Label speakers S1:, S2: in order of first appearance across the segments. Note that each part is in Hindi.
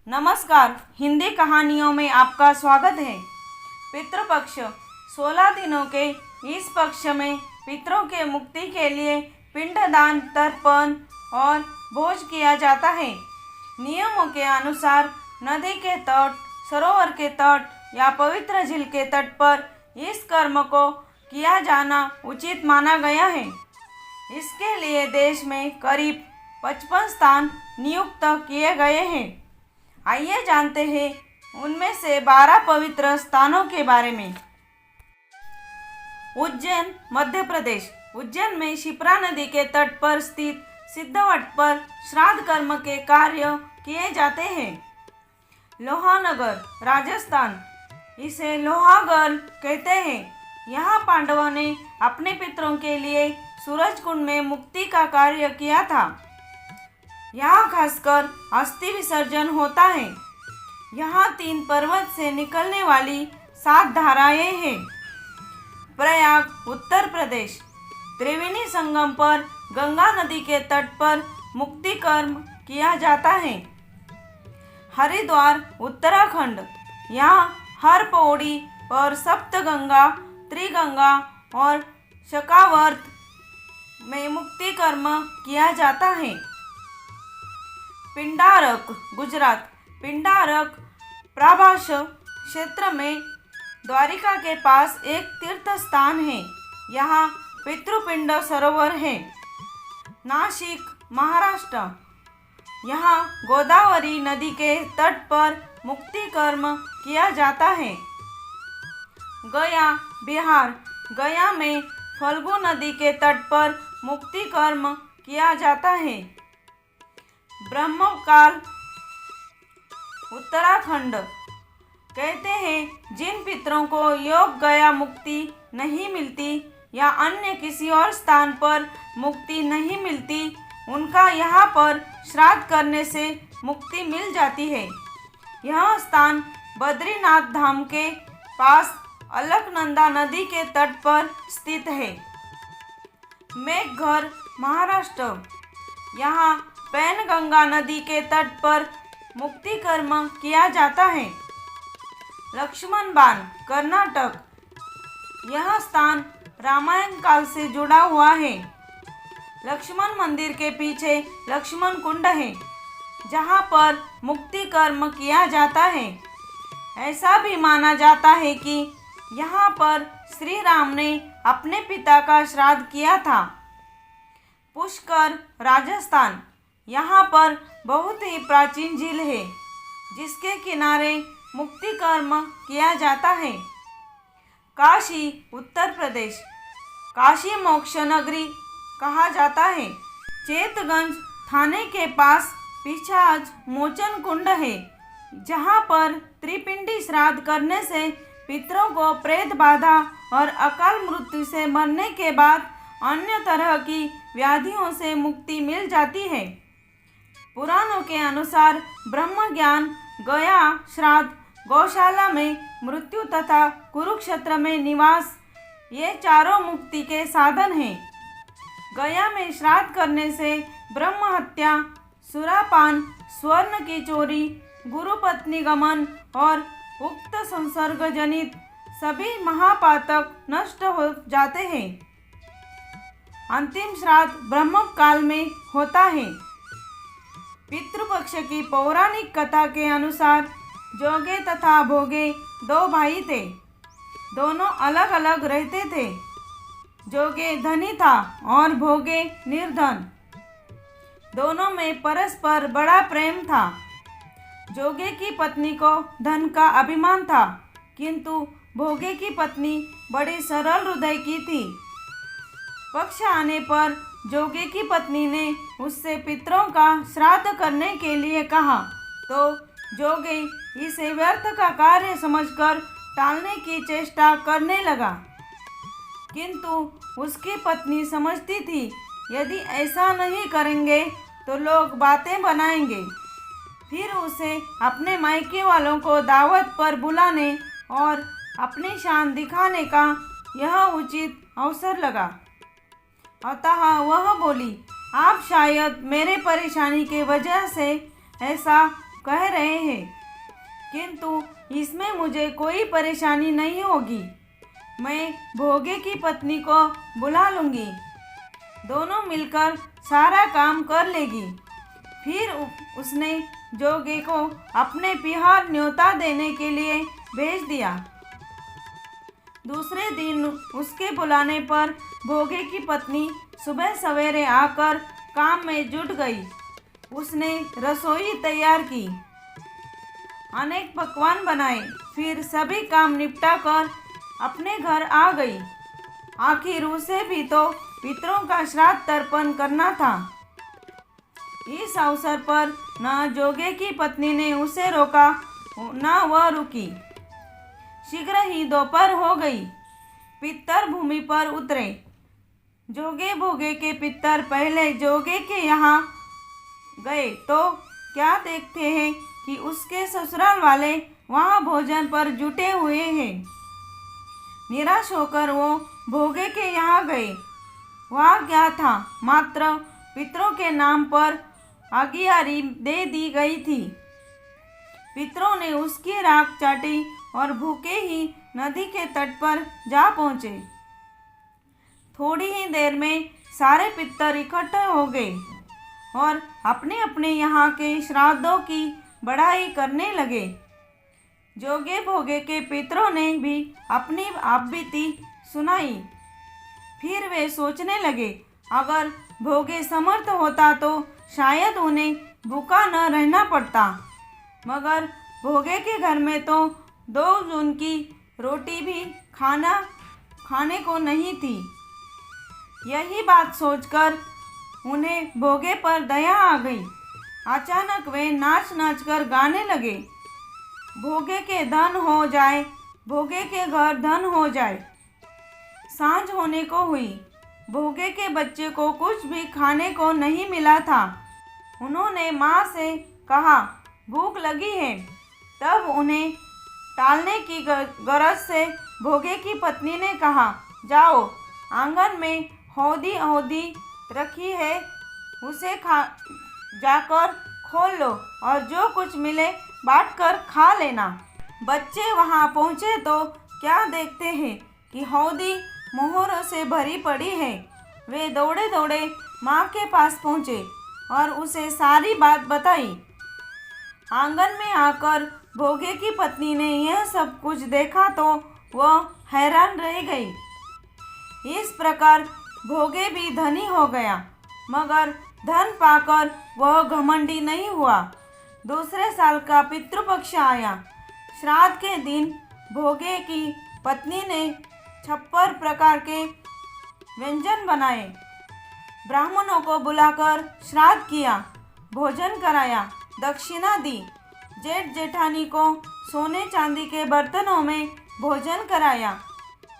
S1: नमस्कार, हिंदी कहानियों में आपका स्वागत है। पितृपक्ष 16 दिनों के इस पक्ष में पितरों के मुक्ति के लिए पिंडदान, तर्पण और भोज किया जाता है। नियमों के अनुसार नदी के तट, सरोवर के तट या पवित्र झील के तट पर इस कर्म को किया जाना उचित माना गया है। इसके लिए देश में करीब 55 स्थान नियुक्त किए गए हैं। आइए जानते हैं उनमें से 12 पवित्र स्थानों के बारे में। उज्जैन, मध्य प्रदेश। उज्जैन में शिप्रा नदी के तट पर स्थित सिद्धवट पर श्राद्ध कर्म के कार्य किए जाते हैं। लोहानगर, राजस्थान। इसे लोहागढ़ कहते हैं। यहाँ पांडवों ने अपने पितरों के लिए सूरज कुंड में मुक्ति का कार्य किया था। यहाँ खासकर अस्थि विसर्जन होता है। यहाँ 3 पर्वत से निकलने वाली 7 धाराएं हैं। प्रयाग, उत्तर प्रदेश। त्रिवेणी संगम पर गंगा नदी के तट पर मुक्ति कर्म किया जाता है। हरिद्वार, उत्तराखंड। यहाँ हर पौड़ी पर सप्तगंगा, त्रिगंगा और शकावर्त में मुक्ति कर्म किया जाता है। पिंडारक, गुजरात। पिंडारक प्रभास क्षेत्र में द्वारिका के पास एक तीर्थ स्थान है। यहाँ पितृपिंड सरोवर है। नाशिक, महाराष्ट्र। यहाँ गोदावरी नदी के तट पर मुक्ति कर्म किया जाता है। गया, बिहार। गया में फल्गु नदी के तट पर मुक्ति कर्म किया जाता है। ब्रह्मकाल, उत्तराखंड। कहते हैं जिन पितरों को योग गया मुक्ति नहीं मिलती या अन्य किसी और स्थान पर मुक्ति नहीं मिलती, उनका यहाँ पर श्राद्ध करने से मुक्ति मिल जाती है। यह स्थान बद्रीनाथ धाम के पास अलकनंदा नदी के तट पर स्थित है। मेघघर, महाराष्ट्र। यहाँ पैनगंगा नदी के तट पर मुक्ति कर्म किया जाता है। लक्ष्मण बान, कर्नाटक। यह स्थान रामायण काल से जुड़ा हुआ है। लक्ष्मण मंदिर के पीछे लक्ष्मण कुंड है, जहाँ पर मुक्ति कर्म किया जाता है। ऐसा भी माना जाता है कि यहाँ पर श्री राम ने अपने पिता का श्राद्ध किया था। पुष्कर, राजस्थान। यहाँ पर बहुत ही प्राचीन झील है, जिसके किनारे मुक्ति कर्म किया जाता है। काशी, उत्तर प्रदेश। काशी मोक्ष नगरी कहा जाता है। चेतगंज थाने के पास पिशाच मोचन कुंड है, जहाँ पर त्रिपिंडी श्राद्ध करने से पितरों को प्रेत बाधा और अकाल मृत्यु से मरने के बाद अन्य तरह की व्याधियों से मुक्ति मिल जाती है। पुराणों के अनुसार ब्रह्म ज्ञान, गया श्राद्ध, गौशाला में मृत्यु तथा कुरुक्षेत्र में निवास, ये चारों मुक्ति के साधन हैं। गया में श्राद्ध करने से ब्रह्म हत्या, सुरापान, स्वर्ण की चोरी, गुरुपत्नी गमन और उक्त संसर्ग जनित सभी महापातक नष्ट हो जाते हैं। अंतिम श्राद्ध ब्रह्म काल में होता है। पितृपक्ष की पौराणिक कथा के अनुसार जोगे तथा भोगे 2 भाई थे। दोनों अलग अलग रहते थे। जोगे धनी था और भोगे निर्धन। दोनों में परस्पर बड़ा प्रेम था। जोगे की पत्नी को धन का अभिमान था, किंतु भोगे की पत्नी बड़ी सरल हृदय की थी। पक्ष आने पर जोगे की पत्नी ने उससे पितरों का श्राद्ध करने के लिए कहा, तो जोगे इसे व्यर्थ का कार्य समझकर टालने की चेष्टा करने लगा। किंतु उसकी पत्नी समझती थी, यदि ऐसा नहीं करेंगे तो लोग बातें बनाएंगे। फिर उसे अपने मायके वालों को दावत पर बुलाने और अपनी शान दिखाने का यह उचित अवसर लगा। अतः वह बोली, आप शायद मेरे परेशानी के वजह से ऐसा कह रहे हैं, किंतु इसमें मुझे कोई परेशानी नहीं होगी। मैं भोगे की पत्नी को बुला लूँगी, दोनों मिलकर सारा काम कर लेगी। फिर उसने जोगे को अपने पिहार न्योता देने के लिए भेज दिया। दूसरे दिन उसके बुलाने पर भोगे की पत्नी सुबह सवेरे आकर काम में जुट गई। उसने रसोई तैयार की, अनेक पकवान बनाए, फिर सभी काम निपटा कर अपने घर आ गई। आखिर उसे भी तो पितरों का श्राद्ध तर्पण करना था। इस अवसर पर न जोगे की पत्नी ने उसे रोका न वह रुकी। शीघ्र ही दोपहर हो गई। पितर भूमि पर उतरे। जोगे भोगे के पितर पहले जोगे के यहाँ गए तो क्या देखते हैं कि उसके ससुराल वाले वहाँ भोजन पर जुटे हुए हैं। निराश होकर वो भोगे के यहाँ गए। वहाँ क्या था, मात्र पितरों के नाम पर आज्ञारी दे दी गई थी। पितरों ने उसकी राख चाटी और भूखे ही नदी के तट पर जा पहुँचे। थोड़ी ही देर में सारे पितर इकट्ठे हो गए और अपने अपने यहाँ के श्राद्धों की बड़ाई करने लगे। जोगे भोगे के पितरों ने भी अपनी आपबीती सुनाई। फिर वे सोचने लगे, अगर भोगे समर्थ होता तो शायद उन्हें भूखा न रहना पड़ता, मगर भोगे के घर में तो 2 जून की रोटी भी खाने को नहीं थी। यही बात सोचकर उन्हें भोगे पर दया आ गई। अचानक वे नाच नाच कर गाने लगे, भोगे के धन हो जाए, भोगे के घर धन हो जाए। सांझ होने को हुई। भोगे के बच्चे को कुछ भी खाने को नहीं मिला था। उन्होंने माँ से कहा, भूख लगी है। तब उन्हें टालने की गरज से भोगे की पत्नी ने कहा, जाओ, आंगन में हौदी रखी है, उसे जाकर खोल लो और जो कुछ मिले बांट कर खा लेना। बच्चे वहां पहुंचे तो क्या देखते हैं कि हौदी मोहरों से भरी पड़ी है। वे दौड़े दौड़े माँ के पास पहुँचे और उसे सारी बात बताई। आंगन में आकर भोगे की पत्नी ने यह सब कुछ देखा तो वह हैरान रह गई। इस प्रकार भोगे भी धनी हो गया, मगर धन पाकर वह घमंडी नहीं हुआ। दूसरे साल का पितृपक्ष आया। श्राद्ध के दिन भोगे की पत्नी ने 56 प्रकार के व्यंजन बनाए, ब्राह्मणों को बुलाकर श्राद्ध किया, भोजन कराया, दक्षिणा दी। जेठ जेठानी को सोने चांदी के बर्तनों में भोजन कराया।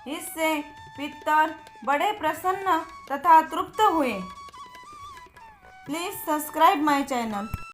S1: इससे पितर बड़े प्रसन्न तथा तृप्त हुए। Please subscribe my channel.